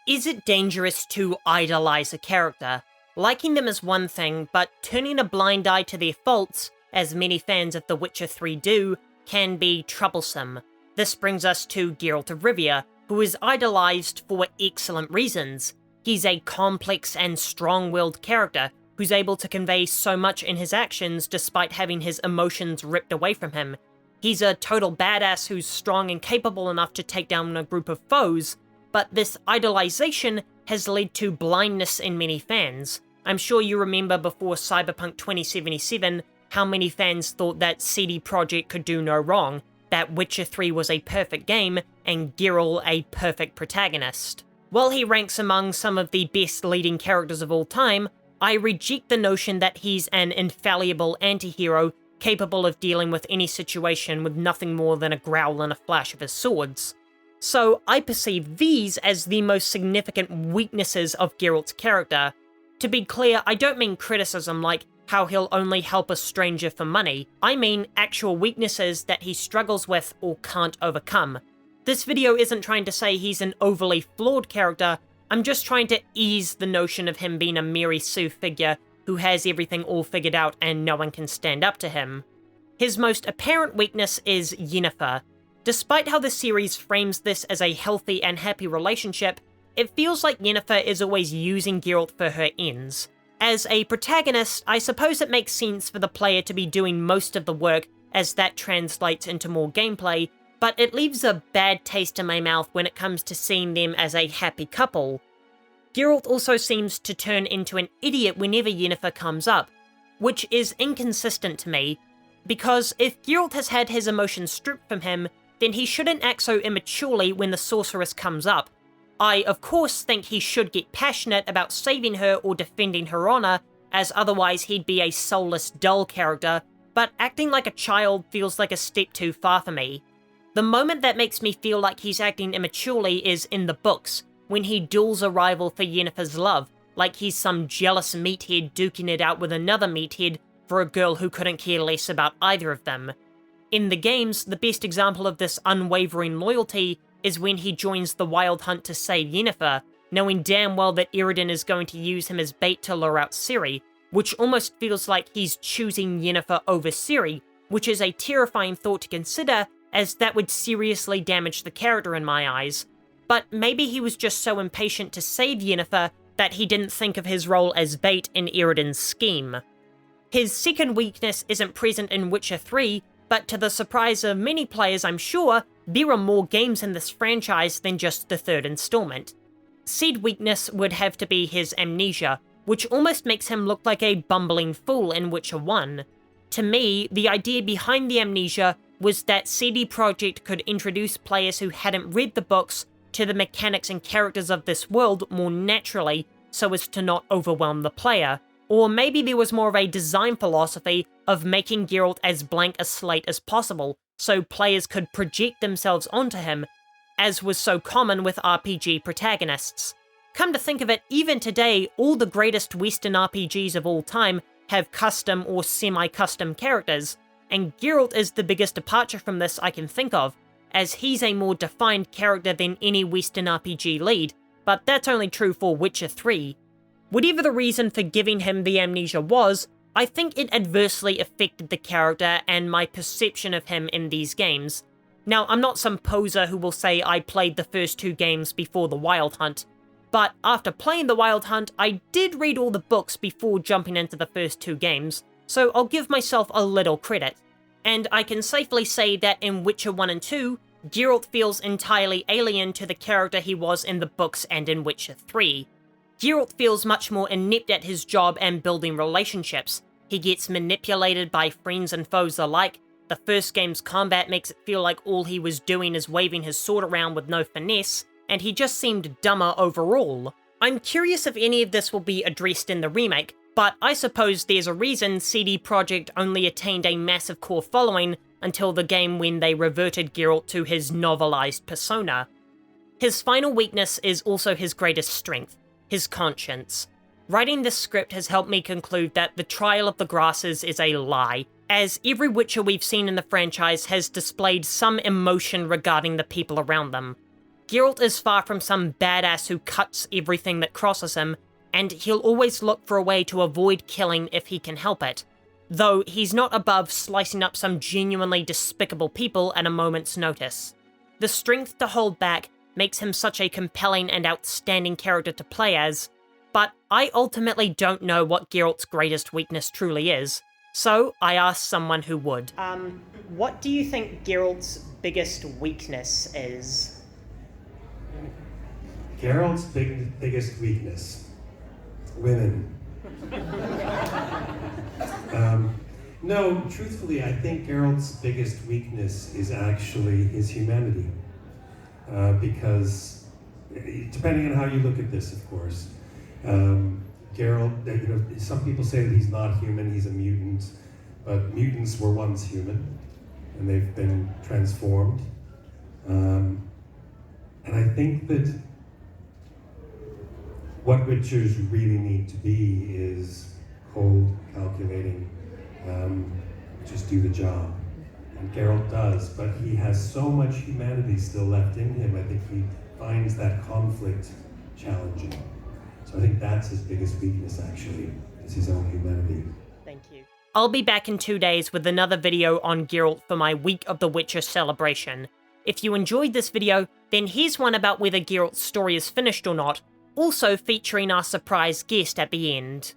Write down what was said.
Is it dangerous to idolize a character? Liking them is one thing, but turning a blind eye to their faults, as many fans of The Witcher 3 do, can be troublesome. This brings us to Geralt of Rivia, who is idolized for excellent reasons. He's a complex and strong-willed character who's able to convey so much in his actions despite having his emotions ripped away from him. He's a total badass who's strong and capable enough to take down a group of foes, but this idolization has led to blindness in many fans. I'm sure you remember before Cyberpunk 2077 how many fans thought that CD Projekt could do no wrong, that Witcher 3 was a perfect game, and Geralt a perfect protagonist. While he ranks among some of the best leading characters of all time, I reject the notion that he's an infallible anti-hero capable of dealing with any situation with nothing more than a growl and a flash of his swords. So I perceive these as the most significant weaknesses of Geralt's character. To be clear, I don't mean criticism like how he'll only help a stranger for money. I mean actual weaknesses that he struggles with or can't overcome. This video isn't trying to say he's an overly flawed character, I'm just trying to ease the notion of him being a Mary Sue figure who has everything all figured out and no one can stand up to him. His most apparent weakness is Yennefer. Despite how the series frames this as a healthy and happy relationship, it feels like Yennefer is always using Geralt for her ends. As a protagonist, I suppose it makes sense for the player to be doing most of the work as that translates into more gameplay, but it leaves a bad taste in my mouth when it comes to seeing them as a happy couple. Geralt also seems to turn into an idiot whenever Yennefer comes up, which is inconsistent to me, because if Geralt has had his emotions stripped from him, then he shouldn't act so immaturely when the sorceress comes up. I, of course, think he should get passionate about saving her or defending her honor, as otherwise he'd be a soulless, dull character, but acting like a child feels like a step too far for me. The moment that makes me feel like he's acting immaturely is in the books, when he duels a rival for Yennefer's love, like he's some jealous meathead duking it out with another meathead for a girl who couldn't care less about either of them. In the games, the best example of this unwavering loyalty is when he joins the Wild Hunt to save Yennefer, knowing damn well that Illidan is going to use him as bait to lure out Ciri, which almost feels like he's choosing Yennefer over Ciri, which is a terrifying thought to consider, as that would seriously damage the character in my eyes. But maybe he was just so impatient to save Yennefer that he didn't think of his role as bait in Illidan's scheme. His second weakness isn't present in Witcher 3, but to the surprise of many players I'm sure, there are more games in this franchise than just the third installment. Said weakness would have to be his amnesia, which almost makes him look like a bumbling fool in Witcher 1. To me, the idea behind the amnesia was that CD Projekt could introduce players who hadn't read the books to the mechanics and characters of this world more naturally so as to not overwhelm the player. Or maybe there was more of a design philosophy of making Geralt as blank a slate as possible, so players could project themselves onto him, as was so common with RPG protagonists. Come to think of it, even today, all the greatest Western RPGs of all time have custom or semi-custom characters, and Geralt is the biggest departure from this I can think of, as he's a more defined character than any Western RPG lead, but that's only true for Witcher 3. Whatever the reason for giving him the amnesia was, I think it adversely affected the character and my perception of him in these games. Now, I'm not some poser who will say I played the first two games before the Wild Hunt, but after playing the Wild Hunt, I did read all the books before jumping into the first two games, so I'll give myself a little credit. And I can safely say that in Witcher 1 and 2, Geralt feels entirely alien to the character he was in the books and in Witcher 3. Geralt feels much more inept at his job and building relationships. He gets manipulated by friends and foes alike. The first game's combat makes it feel like all he was doing is waving his sword around with no finesse, and he just seemed dumber overall. I'm curious if any of this will be addressed in the remake, but I suppose there's a reason CD Projekt only attained a massive core following until the game when they reverted Geralt to his novelized persona. His final weakness is also his greatest strength, his conscience. Writing this script has helped me conclude that the Trial of the Grasses is a lie, as every Witcher we've seen in the franchise has displayed some emotion regarding the people around them. Geralt is far from some badass who cuts everything that crosses him, and he'll always look for a way to avoid killing if he can help it. Though he's not above slicing up some genuinely despicable people at a moment's notice. The strength to hold back makes him such a compelling and outstanding character to play as, but I ultimately don't know what Geralt's greatest weakness truly is, so I asked someone who would. What do you think Geralt's biggest weakness is? Geralt's biggest weakness? Women. No, truthfully, I think Geralt's biggest weakness is actually his humanity. Because, depending on how you look at this, of course, Geralt, some people say that he's not human, he's a mutant, but mutants were once human, and they've been transformed. And I think that what Witchers really need to be is cold, calculating, just do the job. And Geralt does, but he has so much humanity still left in him. I think he finds that conflict challenging. So I think that's his biggest weakness, actually, is his own humanity. Thank you. I'll be back in 2 days with another video on Geralt for my Week of the Witcher celebration. If you enjoyed this video, then here's one about whether Geralt's story is finished or not, also featuring our surprise guest at the end.